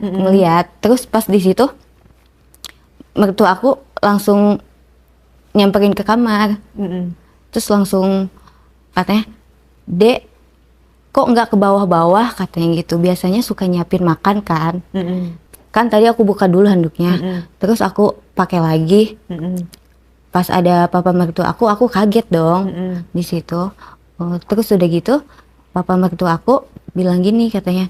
ngeliat. Terus pas di situ mertua aku langsung nyamperin ke kamar. Terus langsung katanya, "Dek, kok nggak ke bawah-bawah?" katanya gitu. Biasanya suka nyiapin makan kan. Kan tadi aku buka dulu handuknya. Terus aku pakai lagi. Pas ada papa mertua aku kaget dong di situ. Terus udah gitu papa mertua aku bilang gini katanya,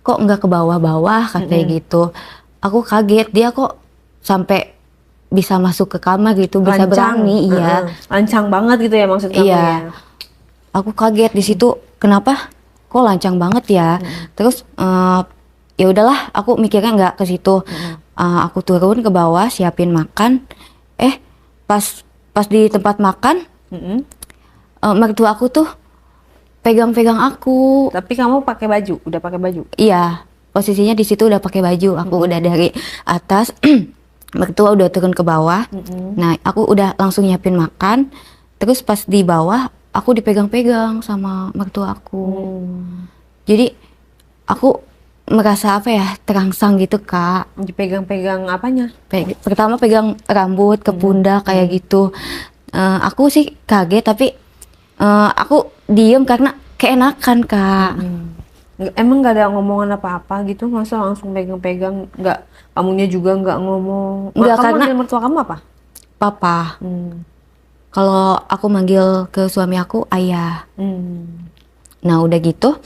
"Kok nggak ke bawah-bawah?" katanya gitu. Aku kaget, dia kok sampai bisa masuk ke kamar gitu, bisa berani. Iya, lancang banget gitu ya maksud kamu iya. ya. Aku kaget di situ, kenapa kok lancang banget ya. Terus ya udahlah, aku mikirnya nggak ke situ. Aku turun ke bawah siapin makan. Pas di tempat makan, mertua aku tuh pegang-pegang aku. Tapi kamu pakai baju, udah pakai baju? Iya, posisinya di situ udah pakai baju. Aku udah dari atas, mertua udah turun ke bawah. Nah, aku udah langsung nyiapin makan. Terus pas di bawah, aku dipegang-pegang sama mertua aku. Jadi aku merasa apa ya, terangsang gitu, Kak. Dipegang-pegang apanya? Pertama pegang rambut ke pundak kayak gitu. Aku sih kaget, tapi aku diem karena keenakan, Kak. Emang nggak ada ngomongan apa-apa gitu, masa langsung pegang-pegang? Nggak, kamunya juga nggak ngomong? Nggak, Kamu karena manggil mertua kamu apa? papa. Kalau aku manggil ke suami aku ayah. Nah udah gitu,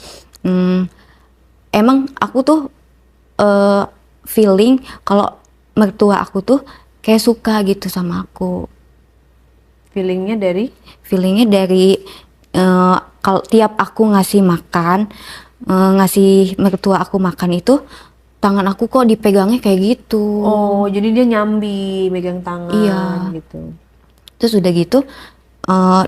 emang aku tuh feeling kalau mertua aku tuh kayak suka gitu sama aku. Feelingnya dari? Feelingnya dari kalau tiap aku ngasih makan, ngasih mertua aku makan itu, tangan aku kok dipegangnya kayak gitu. Oh, jadi dia nyambi, megang tangan. Iya. Gitu. Terus udah gitu,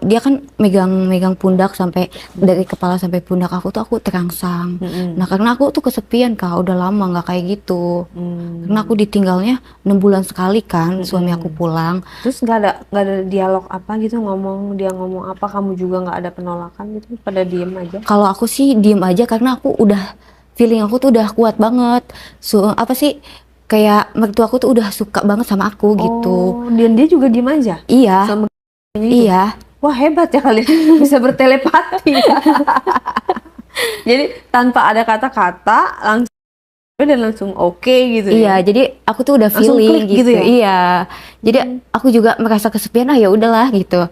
dia kan megang pundak sampai dari kepala sampai pundak aku tuh aku terangsang. Nah karena aku tuh kesepian, Kak, udah lama nggak kayak gitu. Karena aku ditinggalnya 6 bulan sekali kan, suami aku pulang. Terus nggak ada dialog apa gitu, dia ngomong apa, kamu juga nggak ada penolakan gitu, pada diem aja? Kalau aku sih diem aja karena aku udah feeling aku tuh udah kuat banget. Apa sih, kayak mertua aku tuh udah suka banget sama aku gitu. Oh, dan dia juga diem aja? Iya, Sama iya. Wah, hebat ya kalian bisa bertelepati. Jadi tanpa ada kata-kata langsung oke gitu Iya, ya. jadi aku tuh udah Langsung feeling klik gitu. gitu ya? Iya. Jadi aku juga merasa kesepian, ya udahlah gitu.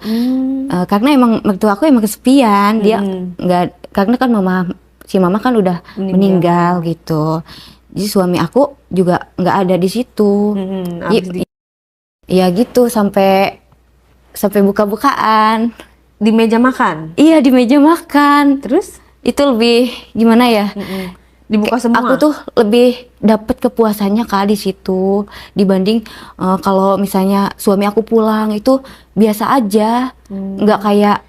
Karena emang mertua aku emang kesepian. Dia nggak, karena kan si mama kan udah meninggal gitu. Jadi suami aku juga nggak ada di situ. Iya gitu sampai buka-bukaan. Di meja makan? Iya, di meja makan. Terus? Itu lebih gimana ya? Dibuka semua? Aku tuh lebih dapet kepuasannya, Kak, di situ dibanding kalau misalnya suami aku pulang itu biasa aja, nggak kayak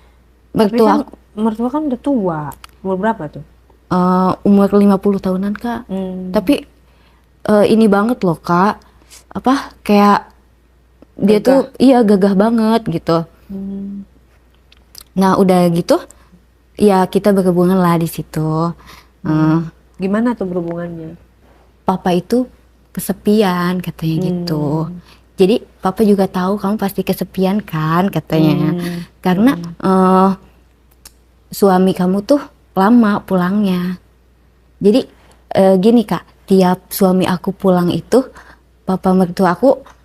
mertua aku. Mertua kan udah tua. Umur berapa tuh? Umur 50 tahunan, Kak. Tapi ini banget loh, Kak. Apa kayak dia tuh iya gagah banget gitu. Nah udah gitu ya kita berhubungan lah di situ. Gimana tuh berhubungannya? Papa itu kesepian katanya gitu. Jadi papa juga tahu kamu pasti kesepian kan katanya. Karena suami kamu tuh lama pulangnya. Jadi gini, Kak, tiap suami aku pulang itu papa mertua aku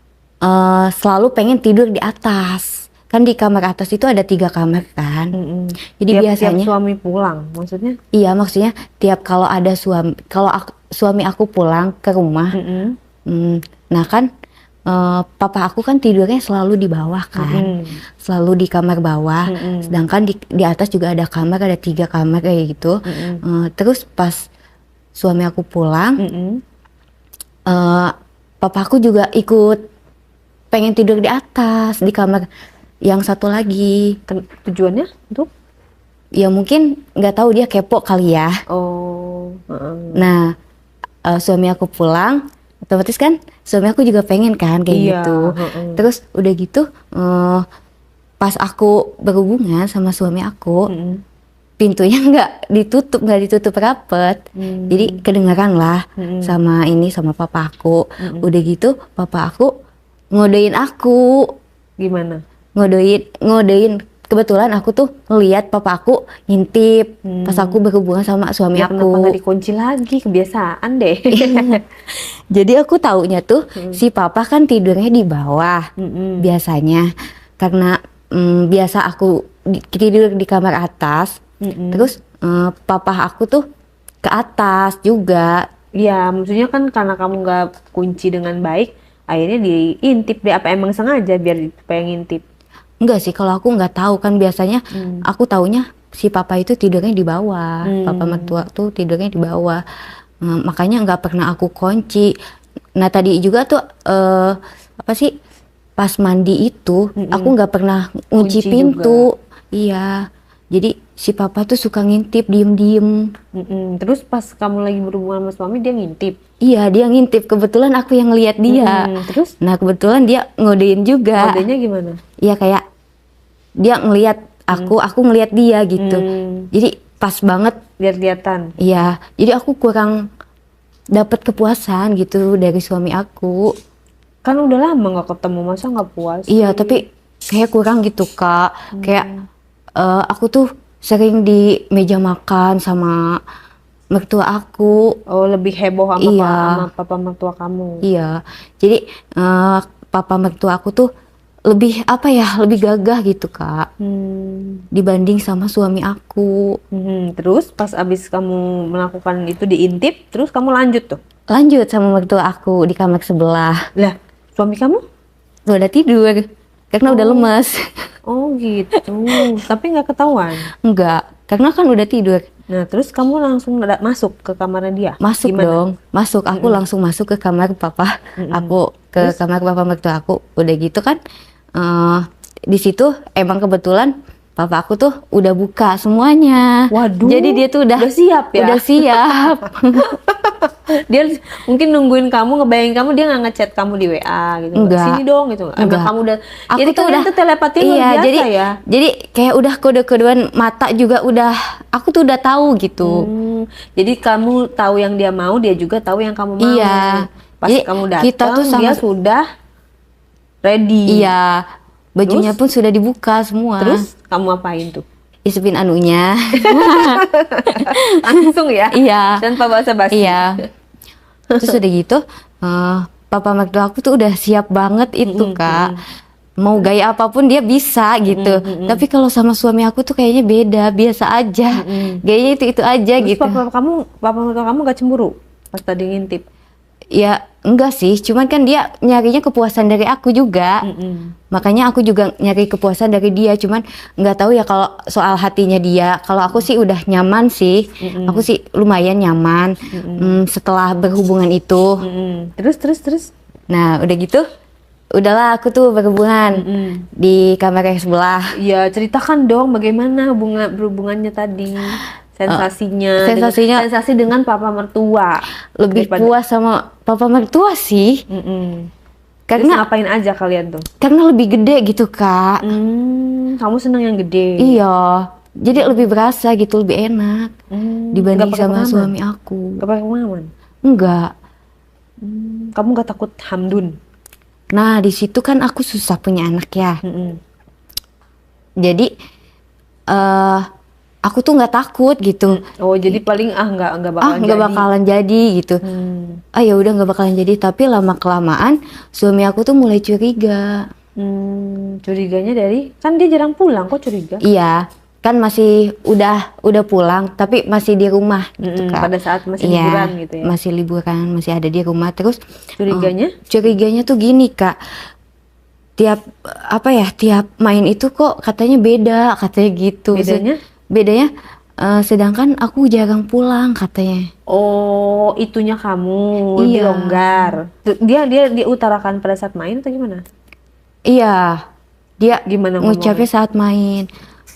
selalu pengen tidur di atas. Kan di kamar atas itu ada 3 kamar kan. Jadi biasanya tiap suami pulang maksudnya? Iya, maksudnya kalau ada suami aku pulang ke rumah, nah kan papa aku kan tidurnya selalu di bawah kan, selalu di kamar bawah, sedangkan di atas juga ada kamar, ada 3 kamar kayak gitu. Terus pas suami aku pulang, papa aku juga ikut pengen tidur di atas di kamar yang satu lagi. Tujuannya untuk? Ya mungkin nggak tahu, dia kepo kali ya. Oh. Nah suami aku pulang, otomatis kan suami aku juga pengen kan kayak gitu. Terus udah gitu pas aku berhubungan sama suami aku, pintunya nggak ditutup rapet. Jadi kedengaran lah sama papa aku. Udah gitu papa aku ngodein aku. Gimana? Ngodein. Kebetulan aku tuh ngeliat papa aku ngintip pas aku berhubungan sama suami Ya, aku. kenapa nggak dikunci lagi? Kebiasaan deh. Jadi aku taunya tuh si papa kan tidurnya di bawah biasanya, karena biasa aku tidur di kamar atas. Terus papa aku tuh ke atas juga. Iya, maksudnya kan karena kamu nggak kunci dengan baik, akhirnya diintip deh. Apa emang sengaja biar supaya ngintip? Enggak sih, kalau aku nggak tahu kan biasanya aku taunya si papa itu tidurnya di bawah, papa mertua tuh tidurnya di bawah. Makanya nggak pernah aku kunci. Nah tadi juga tuh apa sih, pas mandi itu aku nggak pernah Kunci kunci pintu. Iya, jadi si papa tuh suka ngintip diem-diem. Terus pas kamu lagi berhubungan sama suami dia ngintip. Iya, dia ngintip. Kebetulan aku yang ngeliat dia. Terus Nah kebetulan dia ngodein juga. kodenya gimana? Iya, kayak dia ngeliat aku ngeliat dia gitu. Jadi pas banget. Lihat-lihatan. Iya, jadi aku kurang dapat kepuasan gitu dari suami aku. Kan udah lama nggak ketemu, masa nggak puas? Iya, tapi kayak kurang gitu Kak. Kayak aku tuh sering di meja makan sama mertua aku. Oh, lebih heboh sama, Iya. sama papa mertua kamu. Iya, jadi papa mertua aku tuh lebih apa ya, lebih gagah gitu Kak, dibanding sama suami aku. Terus pas abis kamu melakukan itu diintip, terus kamu lanjut tuh? Lanjut sama mertua aku di kamar sebelah. Lah, suami kamu? Udah tidur, karena udah lemas. Oh gitu, tapi nggak ketahuan. Enggak, karena kan udah tidur. Nah, terus kamu langsung masuk ke kamarnya dia? Masuk Gimana? dong, masuk. Aku langsung masuk ke kamar papa. Aku ke kamar papa mertua aku. Udah gitu kan, di situ emang kebetulan papa aku tuh udah buka semuanya. Waduh, jadi dia tuh udah siap ya? Udah siap. Dia mungkin nungguin kamu, ngebayangin kamu, dia nggak ngechat kamu di WA gitu. Enggak. Sini dong gitu. Emang Enggak. kamu udah, Aku jadi tuh kalian udah tuh telepati luar iya, biasa jadi, ya? Jadi kayak udah kode-kodean mata juga udah, aku tuh udah tahu gitu. Jadi kamu tahu yang dia mau, dia juga tahu yang kamu mau. Iya. Pas Jadi kamu kita datang, tuh sama- dia sudah ready. Iya, bajunya pun sudah dibuka semua. Terus kamu apain tuh? Isupin anunya. Langsung ya? Iya. Tanpa basa-basi. Iya. Terus udah gitu, papa mertua aku tuh udah siap banget itu Kak. Mau gaya apapun dia bisa gitu. Tapi kalau sama suami aku tuh kayaknya beda, biasa aja. Gayanya itu aja Terus gitu. papa mertua kamu gak cemburu pas tadi ngintip? Ya enggak sih, cuman kan dia nyarinya kepuasan dari aku juga. Makanya aku juga nyari kepuasan dari dia, cuman nggak tahu ya kalau soal hatinya dia. Kalau aku sih udah nyaman sih, aku sih lumayan nyaman setelah berhubungan itu. Terus? Nah udah gitu, udahlah aku tuh berhubungan di kamar yang sebelah. Ya ceritakan dong bagaimana berhubungannya tadi. Sensasi dengan papa mertua. Lebih puas sama papa mertua sih. Terus Karena ngapain aja kalian tuh? karena lebih gede gitu Kak. Kamu seneng yang gede? Iya, jadi lebih berasa gitu, lebih enak dibanding Nggak pakai sama pengaman? suami aku. Gak pakai pengaman? Enggak. Kamu gak takut hamdun? Nah di situ kan aku susah punya anak ya. Jadi aku tuh nggak takut gitu. Oh jadi paling nggak bakalan Nggak bakalan jadi gitu. Ya udah nggak bakalan jadi. Tapi lama kelamaan suami aku tuh mulai curiga. Curiganya dari kan dia jarang pulang, kok curiga? Iya, kan masih udah pulang tapi masih di rumah gitu Kak. Pada saat masih Iya, liburan gitu ya? masih liburan, masih ada di rumah. Terus Curiganya? curiganya tuh gini Kak, tiap main itu kok katanya beda, katanya gitu. Bedanya sedangkan aku jarang pulang katanya. Oh, itunya kamu lebih Iya. longgar. Dia diutarakan pada saat main atau gimana? Iya, dia Gimana ngucapnya ngomongnya? saat main.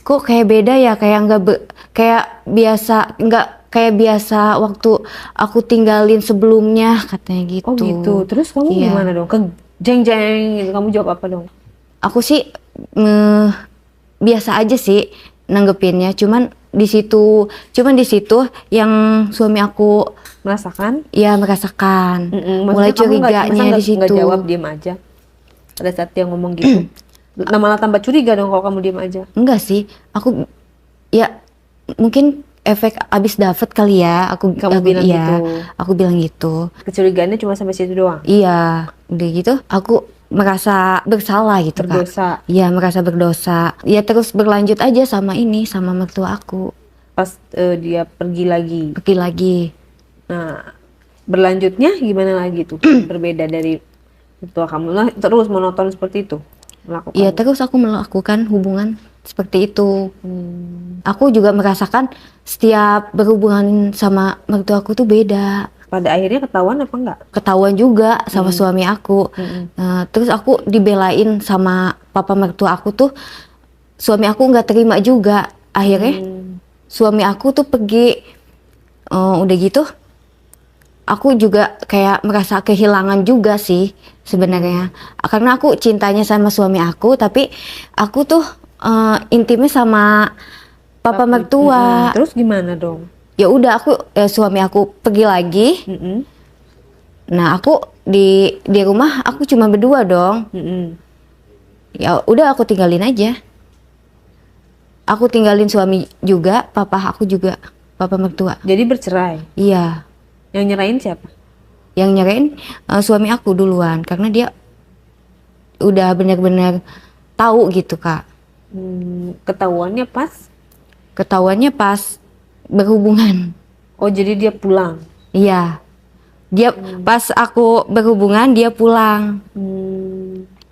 Kok kayak beda ya, kayak kayak biasa waktu aku tinggalin sebelumnya katanya gitu. Oh gitu. Terus kamu Iya. gimana dong? Jeng gitu. Kamu jawab apa dong? Aku sih biasa aja sih nanggepinnya, cuman di situ, cuman di situ yang suami aku Merasakan? ya merasakan, Maksudnya mulai kamu curiganya di nggak situ. jawab, diam aja pada saat dia ngomong gitu. Nah, malah tambah curiga dong kalau kamu diam aja. Enggak sih, aku ya mungkin efek abis dapet kali ya, Kamu bilang iya, gitu. aku bilang gitu. Kecurigaannya cuma sampai situ doang. Iya, udah gitu aku merasa bersalah gitu Berdosa. Kak. Iya, merasa berdosa. Ya terus berlanjut aja sama ini, sama mertua aku. Pas dia pergi lagi. Pergi lagi. Nah, berlanjutnya gimana lagi tuh? Berbeda dari mertua kamu lah, terus monoton seperti itu melakukan. Iya, terus aku melakukan hubungan seperti itu. Aku juga merasakan setiap berhubungan sama mertua aku tuh beda. Pada akhirnya ketahuan apa enggak? Ketahuan juga sama suami aku. Nah, terus aku dibelain sama papa mertua aku tuh, suami aku nggak terima juga. Akhirnya suami aku tuh pergi. Udah gitu, aku juga kayak merasa kehilangan juga sih sebenarnya. Karena aku cintanya sama suami aku, tapi aku tuh intimnya sama papa mertua. Terus gimana dong? Ya udah aku suami aku pergi lagi. Nah, aku di rumah aku cuma berdua dong. Ya udah aku tinggalin aja. Aku tinggalin suami juga, papa aku juga, papa mertua. Jadi bercerai. Iya, Yang nyerahin siapa? yang nyerain suami aku duluan karena dia udah benar-benar tahu gitu Kak. Ketahuannya pas. Ketahuannya pas berhubungan. Oh, jadi dia pulang. Iya. Dia pas aku berhubungan dia pulang.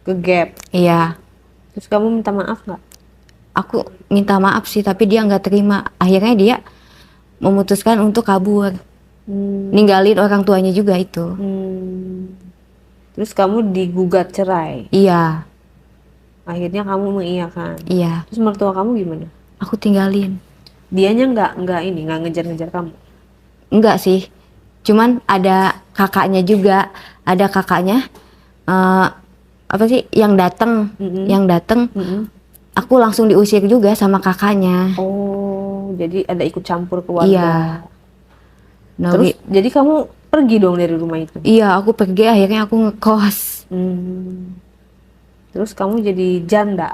Ke gap. Iya. Terus kamu minta maaf nggak? Aku minta maaf sih tapi dia nggak terima. Akhirnya dia memutuskan untuk kabur. Ninggalin orang tuanya juga itu. Terus kamu digugat cerai. Iya. Akhirnya kamu mengiyakan. Iya. Terus mertua kamu gimana? Aku tinggalin. Dianya nggak ngejar-ngejar kamu. Enggak sih. Cuman ada kakaknya juga. Ada kakaknya apa sih yang datang, aku langsung diusir juga sama kakaknya. Oh, jadi ada ikut campur keluarga. Iya. Nah, Terus jadi kamu pergi dong dari rumah itu? iya, aku pergi akhirnya aku ngekos. Terus kamu jadi janda?